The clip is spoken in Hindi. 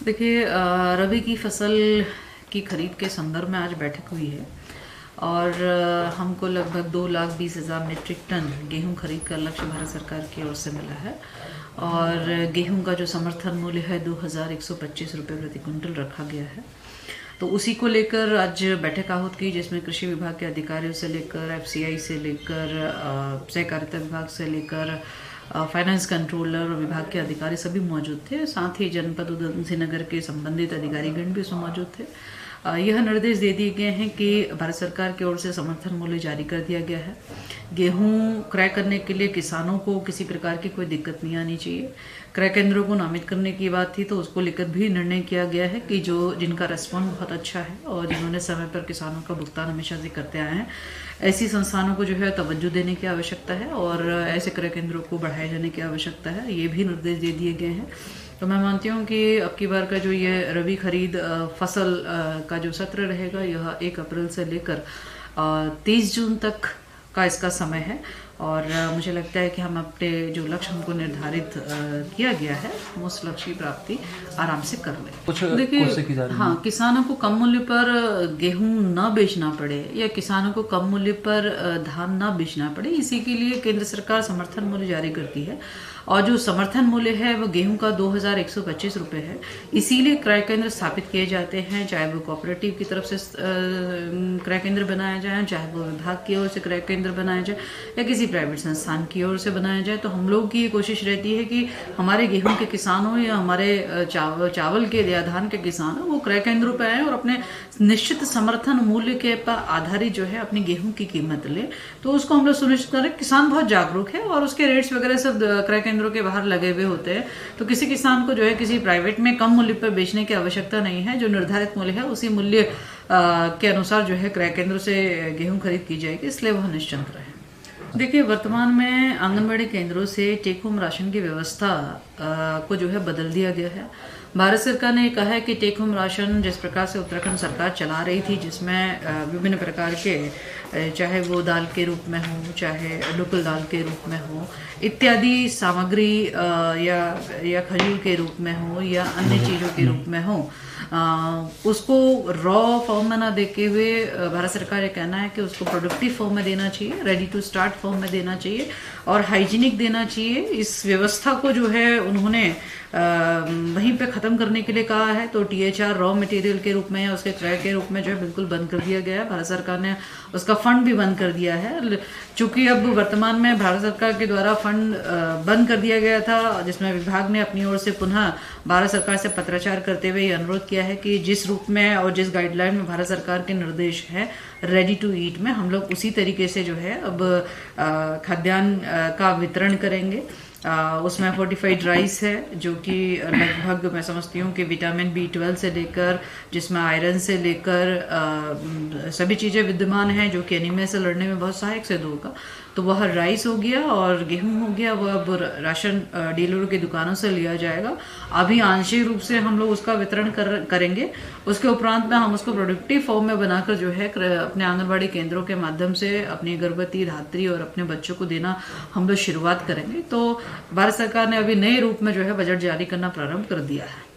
देखिए, रबी की फसल की खरीद के संदर्भ में आज बैठक हुई है और हमको लगभग 2,20,000 मीट्रिक टन गेहूं खरीद का लक्ष्य भारत सरकार की ओर से मिला है और गेहूं का जो समर्थन मूल्य है 2,125 रुपये प्रति क्विंटल रखा गया है। तो उसी को लेकर आज बैठक आहूत की, जिसमें कृषि विभाग के अधिकारियों से लेकर एफसीआई से लेकर सहकारिता विभाग से लेकर फाइनेंस कंट्रोलर और विभाग के अधिकारी सभी मौजूद थे। साथ ही जनपद उधम सिंह नगर के संबंधित अधिकारीगण भी उसमें मौजूद थे। यह निर्देश दे दिए गए हैं कि भारत सरकार की ओर से समर्थन मूल्य जारी कर दिया गया है। गेहूं क्रय करने के लिए किसानों को किसी प्रकार की कोई दिक्कत नहीं आनी चाहिए। क्रय केंद्रों को नामित करने की बात थी, तो उसको लेकर भी निर्णय किया गया है कि जिनका रेस्पॉन्स बहुत अच्छा है और जिन्होंने समय पर किसानों का भुगतान हमेशा से करते आए हैं, ऐसी संस्थानों को जो है तवज्जो देने की आवश्यकता है और ऐसे क्रय केंद्रों को बढ़ाए जाने की आवश्यकता है। ये भी निर्देश दे दिए गए हैं। तो मैं मानती हूँ कि अब की बार का जो ये रबी खरीद फसल का जो सत्र रहेगा, यह 1 अप्रैल से लेकर 30 जून तक का इसका समय है और मुझे लगता है कि हम अपने जो लक्ष्य हमको निर्धारित किया गया है, हम उस लक्ष्य की प्राप्ति आराम से कर लें। कुछ देखिए, हाँ, किसानों को कम मूल्य पर गेहूं न बेचना पड़े या किसानों को कम मूल्य पर धान न बेचना पड़े, इसी के लिए केंद्र सरकार समर्थन मूल्य जारी करती है और जो समर्थन मूल्य है वो गेहूं का 2,125 रुपये है। इसीलिए क्रय केंद्र स्थापित किए जाते हैं, चाहे वो कोऑपरेटिव की तरफ से क्रय केंद्र बनाया जाए, चाहे वो विभाग की ओर से क्रय केंद्र बनाया जाए या किसी प्राइवेट संस्थान की ओर से बनाया जाए। तो हम लोग की ये कोशिश रहती है कि हमारे गेहूं के किसान हो या हमारे चावल के या धान के किसान हो, वो क्रय केंद्रों पर आए और अपने निश्चित समर्थन मूल्य के पर आधारित जो है अपनी गेहूं की कीमत ले। तो उसको हम लोग सुनिश्चित करें। किसान बहुत जागरूक है और उसके रेट्स वगैरह सब क्रय केंद्रों के बाहर लगे हुए होते हैं। तो किसी किसान को जो है किसी प्राइवेट में कम मूल्य पर बेचने की आवश्यकता नहीं है। जो निर्धारित मूल्य है उसी मूल्य के अनुसार जो है क्रय केंद्रों से गेहूं खरीद की जाएगी, इसलिए वह निश्चिंत रहे। देखिए, वर्तमान में आंगनबाड़ी केंद्रों से टेक होम राशन की व्यवस्था को जो है बदल दिया गया है। भारत सरकार ने कहा है कि टेक होम राशन जिस प्रकार से उत्तराखंड सरकार चला रही थी, जिसमें विभिन्न प्रकार के, चाहे वो दाल के रूप में हो, चाहे लोकल दाल के रूप में हो, इत्यादि सामग्री या खजूर के रूप में हो या अन्य चीज़ों के रूप में हो, उसको रॉ फॉर्म में ना देके हुए भारत सरकार ये कहना है कि उसको प्रोडक्टिव फॉर्म में देना चाहिए, रेडी टू स्टार्ट फॉर्म में देना चाहिए और हाइजीनिक देना चाहिए। इस व्यवस्था को जो है उन्होंने वहीं पे ख़त्म करने के लिए कहा है। तो टीएचआर रॉ मटेरियल के रूप में या उसके क्रय के रूप में जो है बिल्कुल बंद कर दिया गया है। भारत सरकार ने उसका फंड भी बंद कर दिया है। चूंकि अब वर्तमान में भारत सरकार के द्वारा फंड बंद कर दिया गया था, जिसमें विभाग ने अपनी ओर से पुनः भारत सरकार से पत्राचार करते हुए अनुरोध किया है कि जिस रूप में और जिस गाइडलाइन में भारत सरकार के निर्देश है रेडी टू ईट में, हम लोग उसी तरीके से जो है अब खाद्यान्न का वितरण करेंगे। उसमें फोर्टिफाइड राइस है, जो कि लगभग मैं समझती हूँ कि विटामिन B12 से लेकर, जिसमें आयरन से लेकर सभी चीज़ें विद्यमान हैं, जो कि एनीमिया से लड़ने में बहुत सहायक सिद्ध होगा। तो वह राइस हो गया और गेहूं हो गया, वह अब राशन डीलरों की दुकानों से लिया जाएगा। अभी आंशिक रूप से हम लोग उसका वितरण करेंगे। उसके उपरांत में हम उसको प्रोडक्टिव फॉर्म में बनाकर जो है अपने आंगनबाड़ी केंद्रों के माध्यम से अपनी गर्भवती धात्री और अपने बच्चों को देना हम लोग शुरुआत करेंगे। तो भारत सरकार ने अभी नए रूप में जो है बजट जारी करना प्रारंभ कर दिया है।